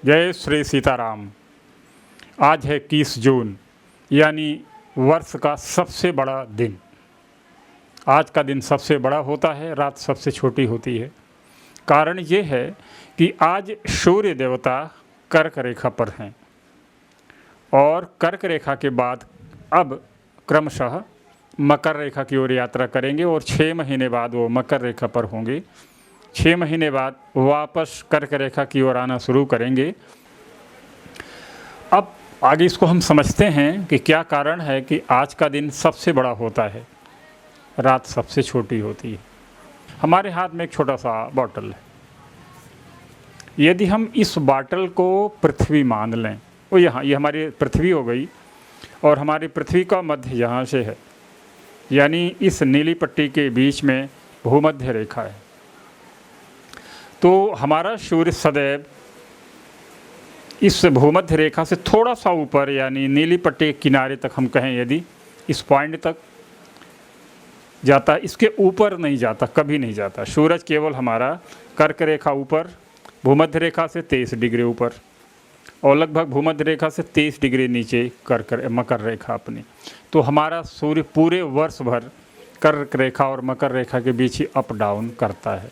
जय श्री सीताराम। आज है 21 जून यानी वर्ष का सबसे बड़ा दिन। आज का दिन सबसे बड़ा होता है, रात सबसे छोटी होती है। कारण ये है कि आज सूर्य देवता कर्क रेखा पर हैं और कर्क रेखा के बाद अब क्रमशः मकर रेखा की ओर यात्रा करेंगे और 6 महीने बाद वो मकर रेखा पर होंगे। 6 महीने बाद वापस कर्क रेखा की ओर आना शुरू करेंगे। अब आगे इसको हम समझते हैं कि क्या कारण है कि आज का दिन सबसे बड़ा होता है, रात सबसे छोटी होती है। हमारे हाथ में एक छोटा सा बॉटल है। यदि हम इस बॉटल को पृथ्वी मान लें, वो यहाँ ये हमारी पृथ्वी हो गई और हमारी पृथ्वी का मध्य यहाँ से है, यानी इस नीली पट्टी के बीच में भूमध्य रेखा है। तो हमारा सूर्य सदैव इस भूमध्य रेखा से थोड़ा सा ऊपर यानी नीली पट्टी के किनारे तक हम कहें, यदि इस पॉइंट तक जाता, इसके ऊपर नहीं जाता, कभी नहीं जाता। सूरज केवल हमारा कर्क रेखा ऊपर, भूमध्य रेखा से 23 डिग्री ऊपर और लगभग भूमध्य रेखा से 23 डिग्री नीचे मकर रेखा अपनी। तो हमारा सूर्य पूरे वर्ष भर कर्क रेखा और मकर रेखा के बीच ही अप डाउन करता है।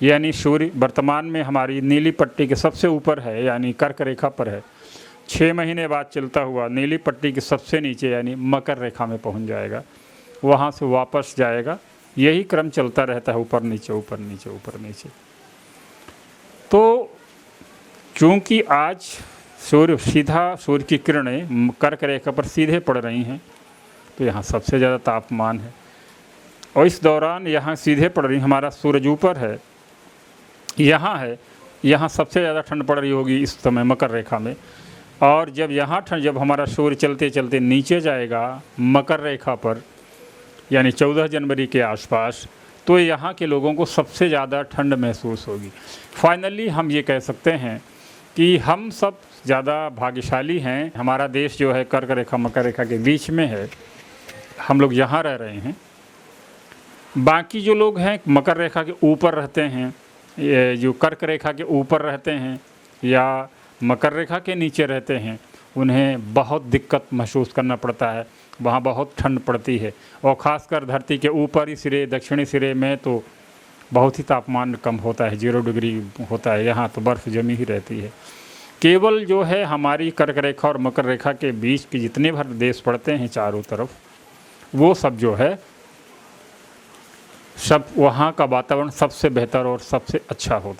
यानी सूर्य वर्तमान में हमारी नीली पट्टी के सबसे ऊपर है, यानी कर्क रेखा पर है। 6 महीने बाद चलता हुआ नीली पट्टी के सबसे नीचे यानी मकर रेखा में पहुंच जाएगा, वहां से वापस जाएगा। यही क्रम चलता रहता है, ऊपर नीचे ऊपर नीचे ऊपर नीचे। तो चूँकि आज सूर्य की किरणें कर्क रेखा पर सीधे पड़ रही हैं, तो यहाँ सबसे ज़्यादा तापमान है और इस दौरान यहाँ सीधे पड़ रही, हमारा सूरज ऊपर है, यहाँ है, यहाँ सबसे ज़्यादा ठंड पड़ रही होगी इस समय मकर रेखा में। और जब हमारा सूर्य चलते चलते नीचे जाएगा मकर रेखा पर, यानी 14 जनवरी के आसपास, तो यहाँ के लोगों को सबसे ज़्यादा ठंड महसूस होगी। फाइनली हम ये कह सकते हैं कि हम सब ज़्यादा भाग्यशाली हैं। हमारा देश जो है कर्क रेखा मकर रेखा के बीच में है, हम लोग यहाँ रह रहे हैं। बाकी जो लोग हैं मकर रेखा के ऊपर रहते हैं, ये जो कर्क रेखा के ऊपर रहते हैं या मकर रेखा के नीचे रहते हैं, उन्हें बहुत दिक्कत महसूस करना पड़ता है। वहाँ बहुत ठंड पड़ती है और ख़ासकर धरती के ऊपरी सिरे, दक्षिणी सिरे में तो बहुत ही तापमान कम होता है, 0 डिग्री होता है। यहाँ तो बर्फ़ जमी ही रहती है। केवल जो है हमारी कर्क रेखा और मकर रेखा के बीच के जितने भर देश पड़ते हैं चारों तरफ, वो सब जो है सब वहाँ का वातावरण सबसे बेहतर और सबसे अच्छा होता है।